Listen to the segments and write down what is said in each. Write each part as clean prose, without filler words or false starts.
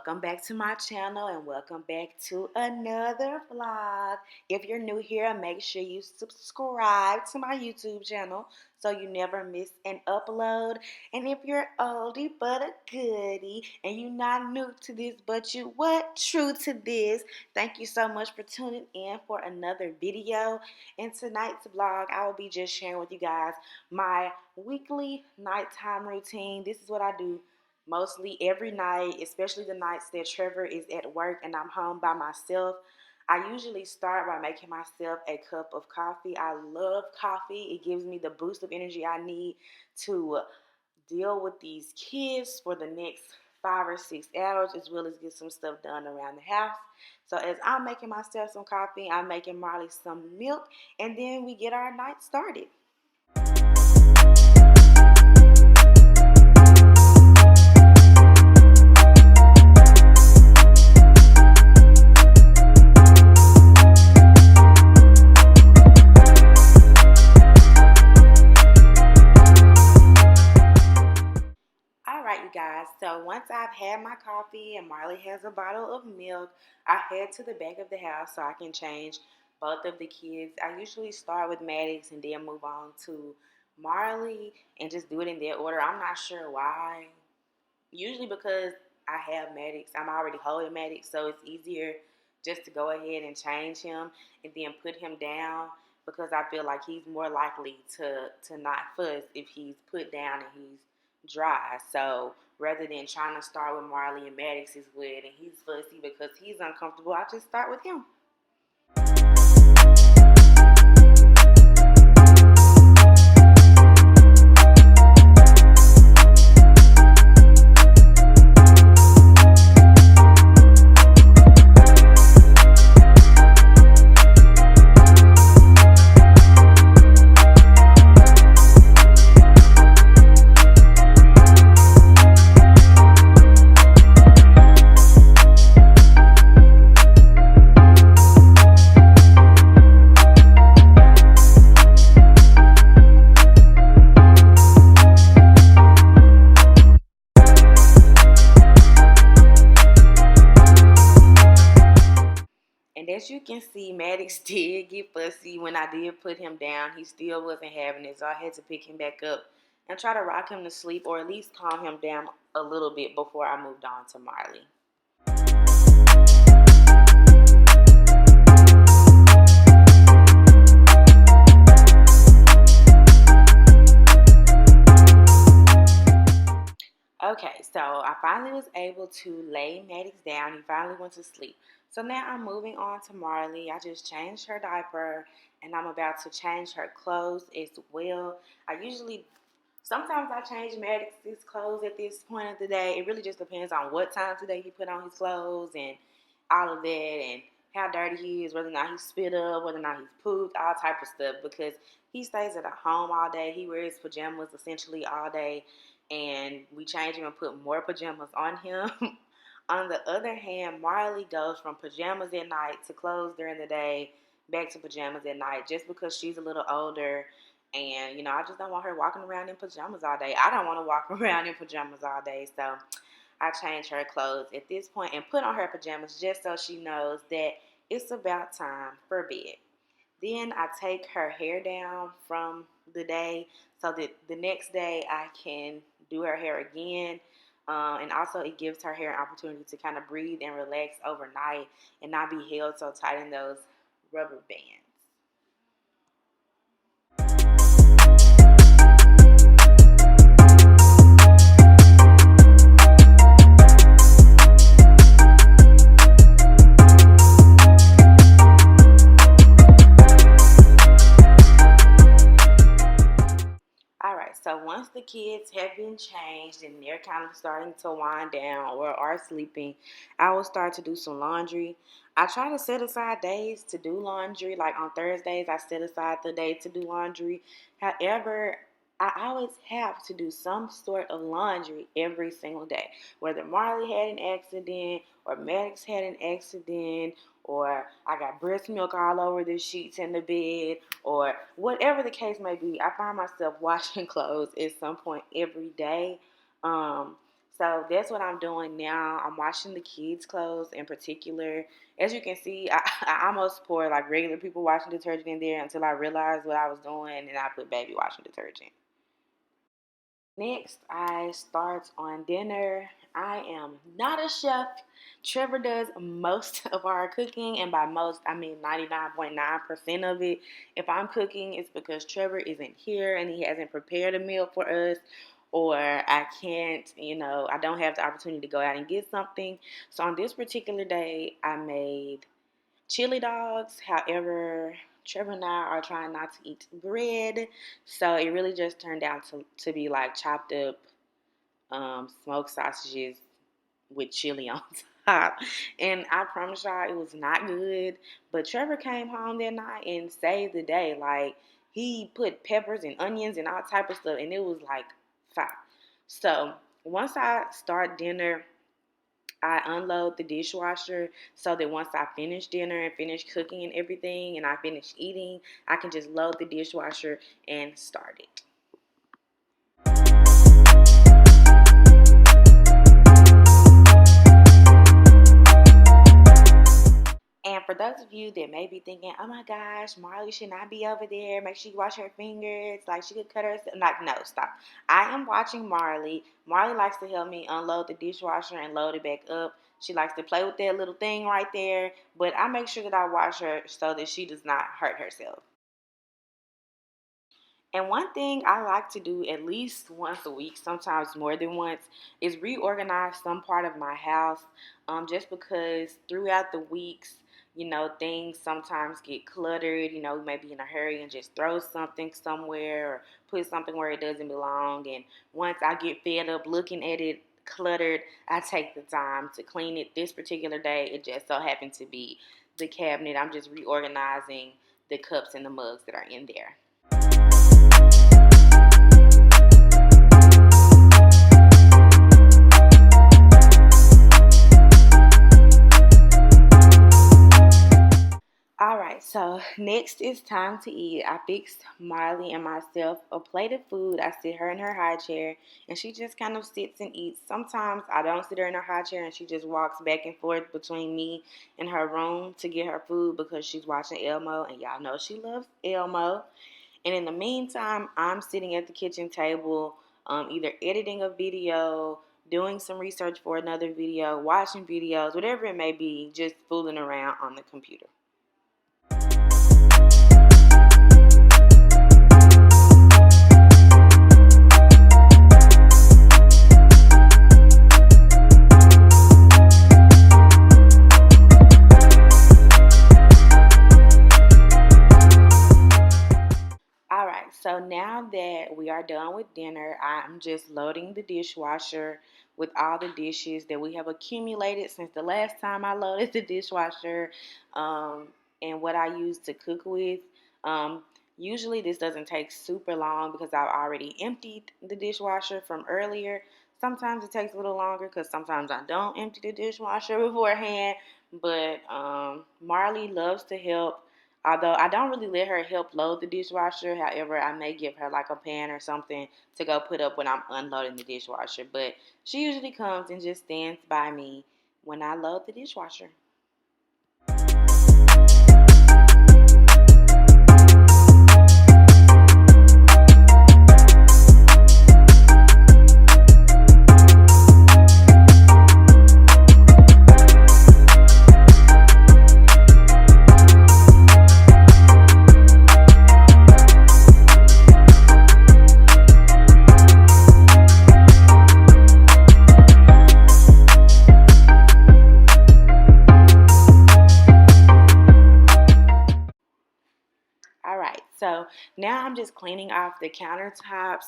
welcome back to my channel and welcome back to another vlog. If you're new here, make sure you subscribe to my YouTube channel so you never miss an upload. And if you're oldie but a goodie and you're not new to this but you true to this, thank you so much for tuning in for another video. In tonight's vlog, I will be just sharing with you guys my weekly nighttime routine. This is what I do mostly every night, especially the nights that Trevor is at work and I'm home by myself. I usually start by making myself a cup of coffee. I love coffee. It gives me the boost of energy I need to deal with these kids for the next 5 or 6 hours, as well as get some stuff done around the house. So as I'm making myself some coffee, I'm making Marley some milk, and then we get our night started. Guys, so once I've had my coffee and Marley has a bottle of milk, I head to the back of the house so I can change both of the kids. I usually start with Maddox and then move on to Marley and just do it in that order. I'm not sure why. Usually because I have Maddox, I'm already holding Maddox, so it's easier just to go ahead and change him and then put him down, because I feel like he's more likely to not fuss if he's put down and he's dry. So rather than trying to start with Marley and Maddox is wet and he's fussy because he's uncomfortable, I just start with him. As you can see, Maddox did get fussy when I did put him down. He still wasn't having it, so I had to pick him back up and try to rock him to sleep, or at least calm him down a little bit before I moved on to Marley. Okay, so I finally was able to lay Maddox down. He finally went to sleep. So now I'm moving on to Marley. I just changed her diaper and I'm about to change her clothes as well. Sometimes I change Maddox's clothes at this point of the day. It really just depends on what time today he put on his clothes and all of that, and how dirty he is, whether or not he spit up, whether or not he's pooped, all type of stuff, because he stays at home all day. He wears pajamas essentially all day, and we change him and put more pajamas on him. On the other hand, Marley goes from pajamas at night to clothes during the day, back to pajamas at night, just because she's a little older. And, I just don't want her walking around in pajamas all day. I don't want to walk around in pajamas all day. So I change her clothes at this point and put on her pajamas just so she knows that it's about time for bed. Then I take her hair down from the day so that the next day I can do her hair again. And also it gives her hair an opportunity to kind of breathe and relax overnight and not be held so tight in those rubber bands. So once the kids have been changed and they're kind of starting to wind down or are sleeping, I will start to do some laundry. I try to set aside days to do laundry. Like on Thursdays, I set aside the day to do laundry. However, I always have to do some sort of laundry every single day. Whether Marley had an accident or Maddox had an accident, or I got breast milk all over the sheets in the bed, or whatever the case may be, I find myself washing clothes at some point every day. So that's what I'm doing now. I'm washing the kids' clothes in particular. As you can see, I almost poured like regular people washing detergent in there until I realized what I was doing, and I put baby washing detergent. Next, I start on dinner. I am not a chef. Trevor does most of our cooking, and by most, I mean 99.9% of it. If I'm cooking, it's because Trevor isn't here and he hasn't prepared a meal for us, or I can't, I don't have the opportunity to go out and get something. So on this particular day, I made chili dogs. However, Trevor and I are trying not to eat bread, so it really just turned out to be like chopped up smoked sausages with chili on top. And I promise y'all, it was not good. But Trevor came home that night and saved the day. Like, he put peppers and onions and all type of stuff, and it was like fire. So once I start dinner, I unload the dishwasher so that once I finish dinner and finish cooking and everything and I finish eating, I can just load the dishwasher and start it. And for those of you that may be thinking, oh my gosh, Marley should not be over there. Make sure you wash her fingers. Like, she could cut herself. Like, no, stop. I am watching Marley. Marley likes to help me unload the dishwasher and load it back up. She likes to play with that little thing right there. But I make sure that I watch her so that she does not hurt herself. And one thing I like to do at least once a week, sometimes more than once, is reorganize some part of my house. Just because throughout the weeks, things sometimes get cluttered. We may be in a hurry and just throw something somewhere or put something where it doesn't belong. And once I get fed up looking at it cluttered, I take the time to clean it. This particular day, it just so happened to be the cabinet. I'm just reorganizing the cups and the mugs that are in there. All right, so next it's time to eat. I fixed Marley and myself a plate of food. I sit her in her high chair and she just kind of sits and eats. Sometimes I don't sit her in her high chair and she just walks back and forth between me and her room to get her food because she's watching Elmo, and y'all know she loves Elmo. And in the meantime, I'm sitting at the kitchen table, either editing a video, doing some research for another video, watching videos, whatever it may be, just fooling around on the computer. All right, so now that we are done with dinner, I'm just loading the dishwasher with all the dishes that we have accumulated since the last time I loaded the dishwasher, and what I use to cook with. Um, Usually this doesn't take super long because I've already emptied the dishwasher from earlier. Sometimes it takes a little longer because sometimes I don't empty the dishwasher beforehand, but Marley loves to help. Although I don't really let her help load the dishwasher. However, I may give her like a pan or something to go put up when I'm unloading the dishwasher. But she usually comes and just stands by me when I load the dishwasher. All right, so now I'm just cleaning off the countertops.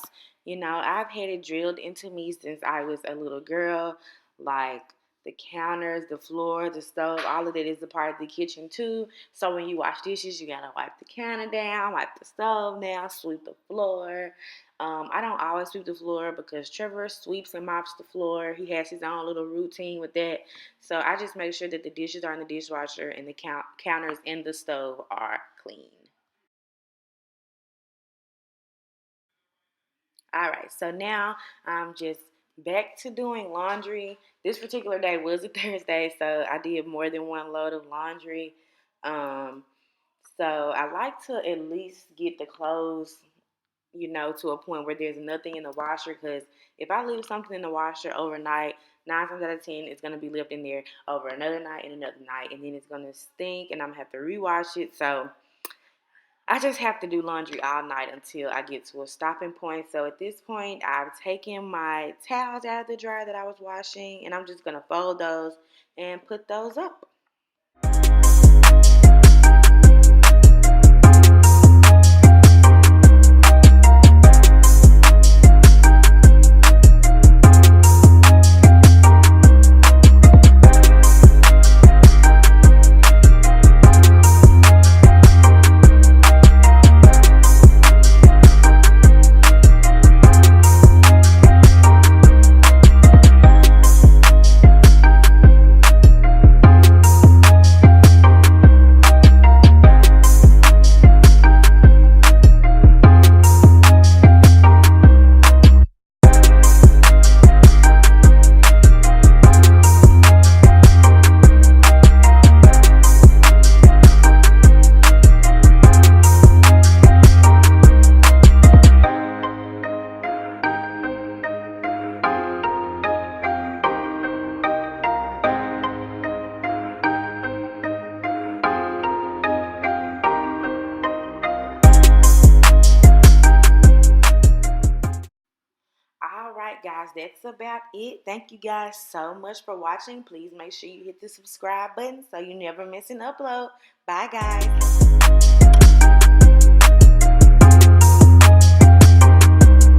I've had it drilled into me since I was a little girl. Like, the counters, the floor, the stove, all of that is a part of the kitchen too. So when you wash dishes, you gotta wipe the counter down, wipe the stove down, sweep the floor. I don't always sweep the floor because Trevor sweeps and mops the floor. He has his own little routine with that. So I just make sure that the dishes are in the dishwasher and the counters and the stove are clean. All right, so now I'm just back to doing laundry. This particular day was a Thursday, so I did more than one load of laundry. Um, so I like to at least get the clothes, to a point where there's nothing in the washer. Because if I leave something in the washer overnight, 9 times out of 10, it's gonna be left in there over another night and another night, and then it's gonna stink, and I'm gonna have to rewash it. So I just have to do laundry all night until I get to a stopping point. So at this point, I've taken my towels out of the dryer that I was washing, and I'm just gonna fold those and put those up. All right, guys, that's about it. Thank you guys so much for watching. Please make sure you hit the subscribe button so you never miss an upload. Bye, guys.